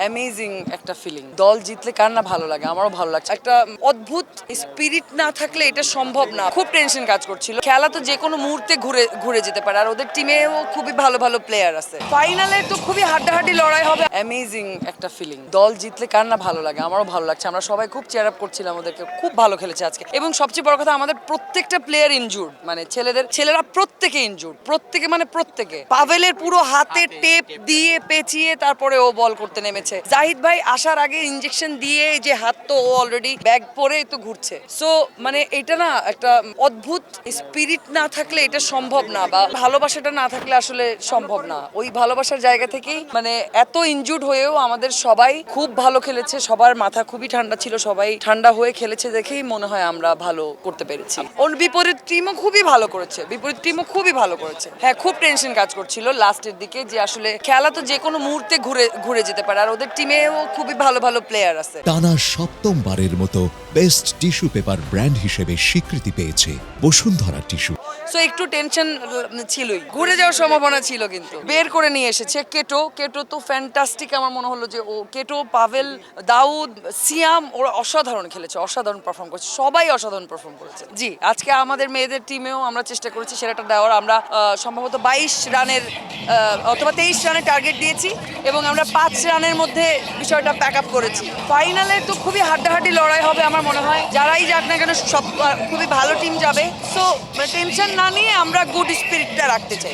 Amazing একটা feeling. দল জিতলে কার না ভালো লাগে, আমারও ভালো লাগছে। একটা অদ্ভুত স্পিরিট না থাকলে এটা সম্ভব না। খুব টেনশন কাজ করছিল। খেলা তো যে কোনো মুহূর্তে ঘুরে ঘুরে যেতে পারে, আর ওদের টিমেও খুবই ভালো ভালো প্লেয়ার আছে। ফাইনালে তো খুবই হাড্ডাহাড্ডি লড়াই হবে। অ্যামেজিং একটা ফিলিং। দল জিতলে কার না ভালো লাগে, আমারও ভালো লাগছে। আমরা সবাই খুব চেয়ার আপ করছিলাম ওদেরকে, খুব ভালো খেলেছে আজকে। এবং সবচেয়ে বড় কথা, আমাদের প্রত্যেকটা প্লেয়ার ইনজুর্ড, মানে ছেলেরা প্রত্যেকে ইনজুর্ড, প্রত্যেকে। পাভেলের পুরো হাতে টেপ দিয়ে পেঁচিয়ে তারপরে ও বল করতে নেমেছে। জাহিদ ভাই আসার আগে ইনজেকশন দিয়ে যে হাত তো ও অলরেডি ব্যাগ পরে তো ঘুরছে। সো মানে এটা না একটা অদ্ভুত স্পিরিট না থাকলে এটা সম্ভব না, বা ভালোবাসাটা না থাকলে আসলে সম্ভব না। ওই ভালোবাসার জায়গা থেকেই মানে এত ইনজুর্ড হয়েও আমাদের সবাই খুব ভালো খেলেছে। সবার মাথা খুবই ঠান্ডা ছিল, সবাই ঠান্ডা হয়ে খেলেছে দেখেই মনে হয় আমরা ভালো করতে পেরেছি। ওর বিপরীত টিমও খুবই ভালো করেছে। হ্যাঁ, খুব টেনশন কাজ করছিল লাস্টের দিকে যে আসলে খেলা তো যে কোনো মুহূর্তে ঘুরে যেতে পারে, আর ওদের টিমেও খুবই ভালো ভালো প্লেয়ার আছে। টানা সপ্তমবারের মতো বেস্ট টিস্যু পেপার ব্র্যান্ড হিসেবে স্বীকৃতি পেয়েছে বসুন্ধরা টিস্যু। সো একটু টেনশন ছিলই, ঘুরে যাওয়ার সম্ভাবনা ছিল, কিন্তু বের করে নিয়ে এসেছে। কেটো তো ফ্যান্টাস্টিক। আমার মনে হলো যে ও কেটো, পাভেল, দাউদ, সিয়াম ওরা অসাধারণ খেলেছে, অসাধারণ পারফর্ম করেছে, সবাই অসাধারণ পারফর্ম করেছে। জি, আজকে আমাদের মেয়েদের টিমেও আমরা চেষ্টা করেছি সেরাটা দেওয়ার। আমরা সম্ভবত 22 রানের অথবা 23 রানের টার্গেট দিয়েছি এবং আমরা 5 রানের মধ্যে বিষয়টা প্যাক আপ করেছি। ফাইনালে তো খুবই হাড্ডাহাড্ডি লড়াই হবে আমার মনে হয়। যারাই যাক না কেন সব খুবই ভালো টিম যাবে। সো টেনশন না নিয়ে আমরা গুড স্পিরিটটা রাখতে চাই।